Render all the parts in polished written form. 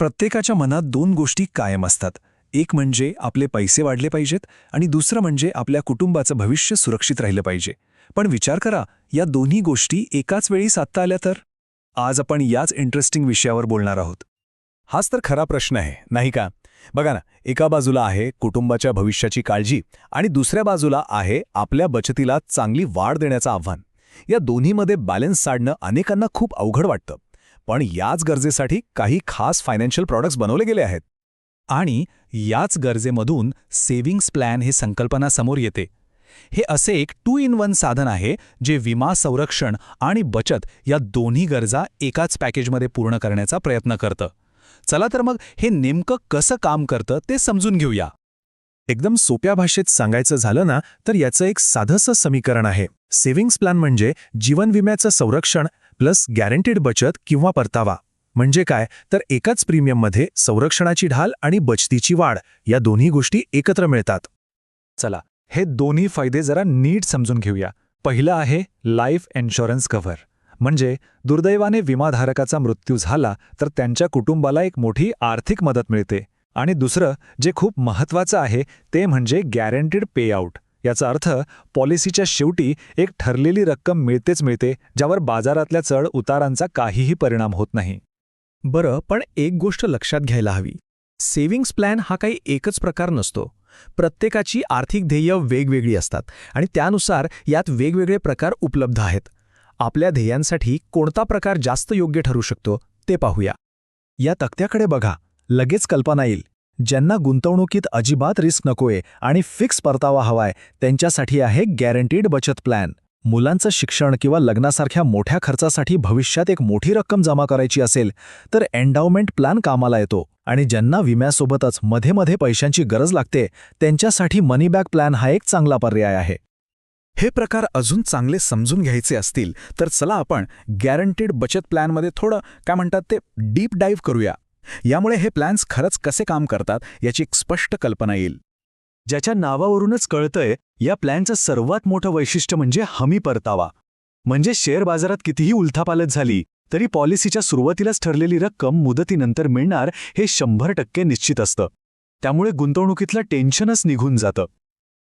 प्रत्येकाच्या मनात दोन गोष्टी कायम असतात. एक म्हणजे आपले पैसे वाढले पाहिजेत आणि दुसरं म्हणजे आपल्या कुटुंबाचं भविष्य सुरक्षित राहिलं पाहिजे. पण विचार करा, या दोन्ही गोष्टी एकाच वेळी साधता आल्या तर? आज आपण याच इंटरेस्टिंग विषयावर बोलणार आहोत. हाच तर खरा प्रश्न आहे, नाही का? बघा ना, एका बाजूला आहे कुटुंबाच्या भविष्याची काळजी आणि दुसऱ्या बाजूला आहे आपल्या बचतीला चांगली वाढ देण्याचं आव्हान. या दोन्हीमध्ये बॅलन्स साधणं अनेकांना खूप अवघड वाटतं. पण याच गरजेसाठी काही खास फायनान्शियल प्रॉडक्ट्स बनवले गेले आहेत. आणि याच गरजेमधून सेव्हिंग्स प्लॅन हे संकल्पना समोर येते. हे असे एक 2-in-1 साधन आहे जे विमा, संरक्षण आणि बचत या दोन्ही गरजा एकाच पॅकेजमध्ये पूर्ण करण्याचा प्रयत्न करतं. चला तर मग हे नेमकं कसं काम करतं ते समजून घेऊया. एकदम सोप्या भाषेत सांगायचं झालं ना, तर याचं एक साधंसं समीकरण आहे. सेव्हिंग्स प्लॅन म्हणजे जीवन विम्याचं संरक्षण प्लस गॅरंटीड बचत किंवा परतावा. म्हणजे काय, तर एकाच प्रीमियममध्ये संरक्षणाची ढाल आणि बचतीची वाढ या दोन्ही गोष्टी एकत्र मिळतात. चला, हे दोन्ही फायदे जरा नीट समजून घेऊया. पहिलं आहे लाईफ इन्शुरन्स कव्हर. म्हणजे दुर्दैवाने विमाधारकाचा मृत्यू झाला तर त्यांच्या कुटुंबाला एक मोठी आर्थिक मदत मिळते. आणि दुसरं जे खूप महत्त्वाचं आहे ते म्हणजे गॅरंटीड पेआउट. याचा अर्थ पॉलिसीच्या शेवटी एक ठरलेली रक्कम मिळतेच मिळते, ज्यावर बाजारातल्या चढ उतारांचा काहीही परिणाम होत नाही. बरं, पण एक गोष्ट लक्षात घ्यायला हवी. सेव्हिंग्स प्लॅन हा काही एकच प्रकार नसतो. प्रत्येकाची आर्थिक ध्येय वेगवेगळी असतात आणि त्यानुसार यात वेगवेगळे प्रकार उपलब्ध आहेत. आपल्या ध्येयांसाठी कोणता प्रकार जास्त योग्य ठरू शकतो ते पाहूया. या तक्त्याकडे बघा, लगेच कल्पना येईल. ज्यांना गुंतवणुकीत अजिबात रिस्क नकोय आणि फिक्स परतावा हवाय त्यांच्यासाठी आहे गॅरंटीड बचत प्लॅन. मुलांचं शिक्षण किंवा लग्नासारख्या मोठ्या खर्चासाठी भविष्यात एक मोठी रक्कम जमा करायची असेल तर एंडाउमेंट प्लॅन कामाला येतो. आणि ज्यांना विम्यासोबतच मध्ये मध्ये पैशांची गरज लागते त्यांच्यासाठी मनी बॅक प्लॅन हा एक चांगला पर्याय आहे. हे प्रकार अजून चांगले समजून घ्यायचे असतील तर चला आपण गॅरंटीड बचत प्लॅनमध्ये थोडं काय म्हणतात ते डीप डाईव्ह करूया. यामुळे हे प्लॅन्स खरंच कसे काम करतात याची एक स्पष्ट कल्पना येईल. ज्याच्या नावावरूनच कळतंय, या प्लॅनचं सर्वात मोठं वैशिष्ट्य म्हणजे हमी परतावा. म्हणजे शेअर बाजारात कितीही उलथापालथ झाली तरी पॉलिसीच्या सुरुवातीलाच ठरलेली रक्कम मुदतीनंतर मिळणार हे 100% निश्चित असतं. त्यामुळे गुंतवणुकीतलं टेन्शनच निघून जातं.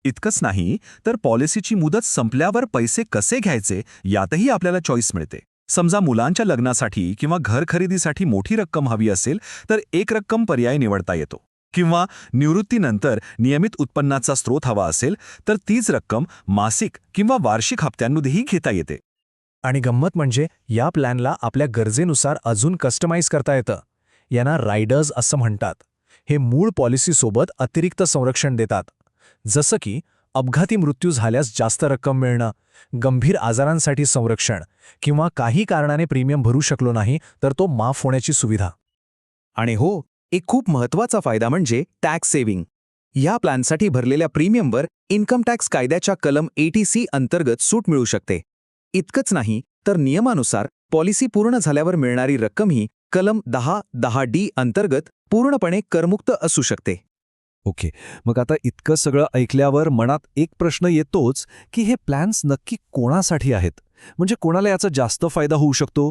इतकंच नाही तर पॉलिसीची मुदत संपल्यावर पैसे कसे घ्यायचे यातही आपल्याला चॉईस मिळते. समजा मुलांच्या लग्नासाठी किंवा घर खरेदीसाठी मोठी रक्कम हवी असेल तर एक रक्कम पर्याय निवडता येतो. किंवा निवृत्तीनंतर नियमित उत्पन्नाचा स्रोत हवा असेल तर तीच रक्कम मासिक किंवा वार्षिक हप्त्यांमध्येही घेता येते. आणि गंमत म्हणजे या प्लॅनला आपल्या गरजेनुसार अजून कस्टमाइज करता येतं. यांना रायडर्स असं म्हणतात. हे मूळ पॉलिसीसोबत अतिरिक्त संरक्षण देतात. जसं की अपघाती मृत्यू झाल्यास जास्त रक्कम मिळणं, गंभीर आजारांसाठी संरक्षण किंवा काही कारणाने प्रीमियम भरू शकलो नाही तर तो माफ होण्याची सुविधा. आणि हो, एक खूप महत्त्वाचा फायदा म्हणजे टॅक्स सेव्हिंग. या प्लॅनसाठी भरलेल्या प्रीमियमवर इन्कम टॅक्स कायद्याच्या कलम 80C अंतर्गत सूट मिळू शकते. इतकंच नाही तर नियमानुसार पॉलिसी पूर्ण झाल्यावर मिळणारी रक्कमही कलम 10(10)D अंतर्गत पूर्णपणे करमुक्त असू शकते. ओके, मग आता इतकं सगळं ऐकल्यावर मनात एक प्रश्न येतोच की हे प्लॅन्स नक्की कोणासाठी आहेत? म्हणजे कोणाला याचा जास्त फायदा होऊ शकतो?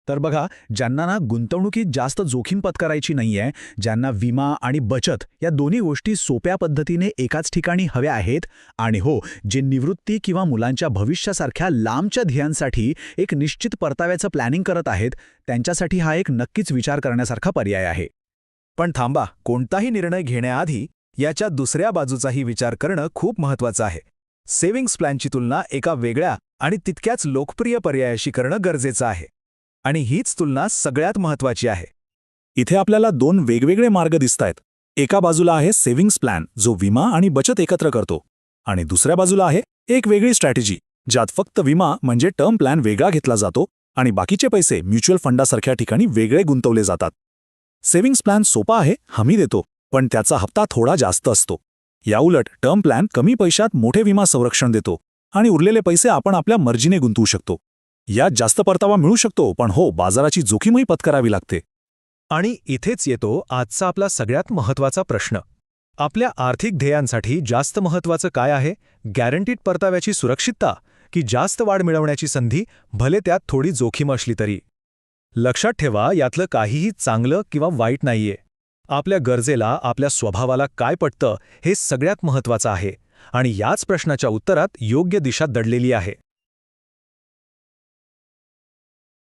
तर बघा, ज्यांना ना गुंतवणुकीत जास्त जोखीम पत्करायची नाहीये, ज्यांना विमा आणि बचत या दोन्ही गोष्टी सोप्या पद्धतीने एकाच ठिकाणी हव्या आहेत, आणि हो, जे निवृत्ती किंवा मुलांच्या भविष्यासारख्या लांबच्या ध्येयांसाठी एक निश्चित परताव्याचं प्लॅनिंग करत आहेत, त्यांच्यासाठी हा एक नक्कीच विचार करण्यासारखा पर्याय आहे. पण थांबा, कोणताही निर्णय घेण्याआधी याच्या दुसऱ्या बाजूचाही विचार करणं खूप महत्त्वाचं आहे. सेव्हिंग्स प्लॅनची तुलना एका वेगळ्या आणि तितक्याच लोकप्रिय पर्यायाशी करणं गरजेचं आहे. आणि हीच तुलना सगळ्यात महत्त्वाची आहे. इथे आपल्याला दोन वेगवेगळे मार्ग दिसतायत. एका बाजूला आहे सेव्हिंग्स प्लॅन जो विमा आणि बचत एकत्र करतो, आणि दुसऱ्या बाजूला आहे एक वेगळी स्ट्रॅटेजी ज्यात फक्त विमा म्हणजे टर्म प्लॅन वेगळा घेतला जातो आणि बाकीचे पैसे म्युच्युअल फंडासारख्या ठिकाणी वेगळे गुंतवले जातात. सेव्हिंग्स प्लॅन सोपा आहे, हमी देतो, पण त्याचा हप्ता थोडा जास्त असतो. याउलट टर्म प्लॅन कमी पैशात मोठे विमा संरक्षण देतो आणि उरलेले पैसे आपण आपल्या मर्जीने गुंतवू शकतो. यात जास्त परतावा मिळू शकतो, पण हो, बाजाराची जोखीमही पत्करावी लागते. आणि इथेच येतो आजचा आपला सगळ्यात महत्त्वाचा प्रश्न. आपल्या आर्थिक ध्येयांसाठी जास्त महत्त्वाचं काय आहे? गॅरंटीड परताव्याची सुरक्षितता की जास्त वाढ मिळवण्याची संधी, भले त्यात थोडी जोखीम असली तरी? लक्षात ठेवा, यातलं काहीही चांगलं किंवा वाईट नाहीये. आपल्या गरजेला, आपल्या स्वभावाला काय पटतं हे सगळ्यात महत्त्वाचं आहे, आणि याच प्रश्नाच्या उत्तरात योग्य दिशा दडलेली आहे.